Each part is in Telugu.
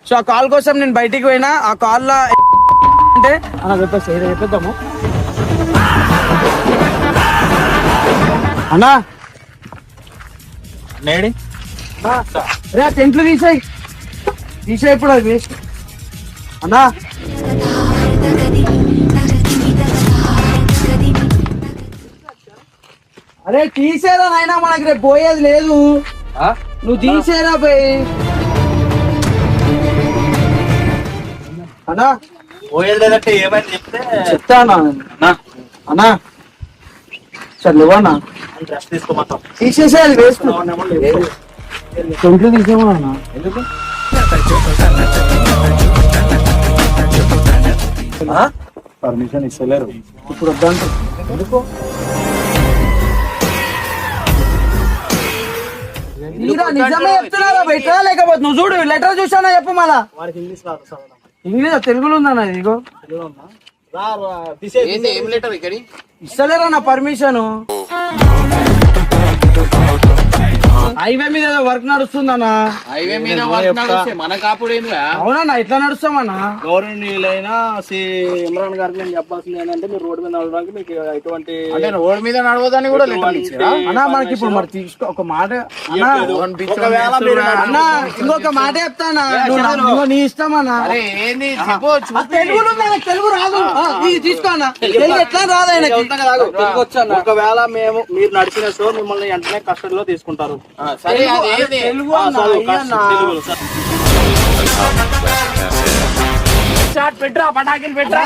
సో ఆ కాల్ కోసం నేను బయటికి పోయినా. ఆ కాల్ లో అంటే చెప్పేద్దాము అన్నా. నేడి రే టెంట్లు తీసేయి ఇప్పుడు అది వేస్ట్ అన్నా. అరే తీసేరా నాయనా, మనకి రేపు పోయేది లేదు. నువ్వు తీసేరా పోయి అన్నా. పోయేది లేదంటే ఏమైనా చెప్తే చెప్తా అన్నా. అన్నా సరే లేవన్నా, రెస్ట్ తీసుకోమంటాం. తీసేసేయాలి వేస్ట్. టెంట్లు తీసేమన్నా. ఎందుకు పర్మిషన్ ఇస్తలేరు ఇప్పుడు వద్దంట. ఎందుకు? నిజమే చెప్తున్నారా బయట, లేకపోతే నువ్వు చూడు లెటర్ చూసానా చెప్పు మళ్ళా. వాడికి ఇంగ్లీష్ రాదు, ఇంగ్లీష్ తెలుగులో ఉందన్న ఇదిగో. ఇస్తలేరా నా పర్మిషన్. హైవే మీద ఏదో వర్క్ నడుస్తుందన్నా. హైవే మీద వర్క్ నడుస్తే మనకు అప్పుడు అవునన్నా, ఎట్లా నడుస్తామన్నా? గవర్నమెంట్ ఇమ్రాన్ గారికి నేను చెప్పాల్సింది ఏంటంటే, మీరు రోడ్డు మీద నడవడానికి మీకు ఎటువంటి అంటే రోడ్ మీద నడవదని కూడా అన్నా మనకి ఇప్పుడు మరి తీసుకో ఒక మాట అన్నా. అన్నా ఇంకొక మాట చెప్తానా, నీ ఇష్టం అన్నా. తెలుగులో ఉందన్న, తెలుగు రాదు. తీసుకో అన్న, తెలుగు ఎట్లా రాదు ఆయనకి. ఒకవేళ మీరు నడిచిన షో మిమ్మల్ని వెంటనే కస్టడీలో తీసుకుంటారు. తెలుగు పెట్టరా పటాకిలు పెట్టరా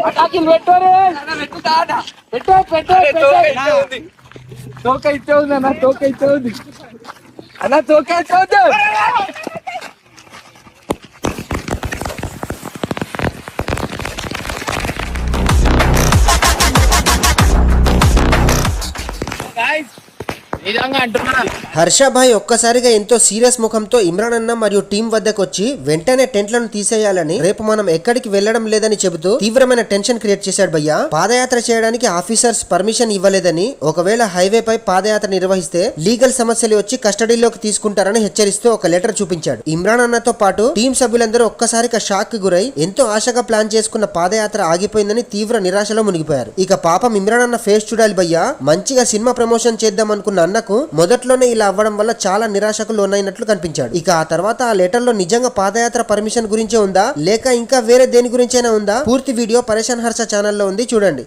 పటాకిలు తోకైతే ఉంది అన్న, తోకైతే ఉంది అన్న, తోకైతే ఉంది. హర్షభాయ్ ఒక్కసారిగా ఎంతో సీరియస్ ముఖంతో ఇమ్రాన్ అన్న మరియు టీం వద్దకు వచ్చి వెంటనే టెంట్లను తీసేయాలని, రేపు మనం ఎక్కడికి వెళ్లడం లేదని చెబుతూ తీవ్రమైన టెన్షన్ క్రియేట్ చేశాడు భయ్య. పాదయాత్ర చేయడానికి ఆఫీసర్స్ పర్మిషన్ ఇవ్వలేదని, ఒకవేళ హైవే పై పాదయాత్ర నిర్వహిస్తే లీగల్ సమస్యలు వచ్చి కస్టడీలోకి తీసుకుంటారని హెచ్చరిస్తూ ఒక లెటర్ చూపించాడు. ఇమ్రాన్ అన్నతో పాటు టీం సభ్యులందరూ ఒక్కసారిగా షాక్ కి గురై ఎంతో ఆశగా ప్లాన్ చేసుకున్న పాదయాత్ర ఆగిపోయిందని తీవ్ర నిరాశలో మునిగిపోయారు. ఇక పాపం ఇమ్రాన్ అన్న ఫేస్ చూడాలి భయ్య. మంచిగా సినిమా ప్రమోషన్ చేద్దాం అనుకున్న అన్నకు మొదట్లోనే ఇలా అవ్వడం వల్ల చాలా నిరాశకు లోనైనట్లు కనిపించాడు. ఇక ఆ తర్వాత ఆ లెటర్ లో నిజంగా పాదయాత్ర పర్మిషన్ గురించే ఉందా, లేక ఇంకా వేరే దేని గురించైనా ఉందా? పూర్తి వీడియో పరేషాన్ హర్ష ఛానల్లో ఉంది, చూడండి.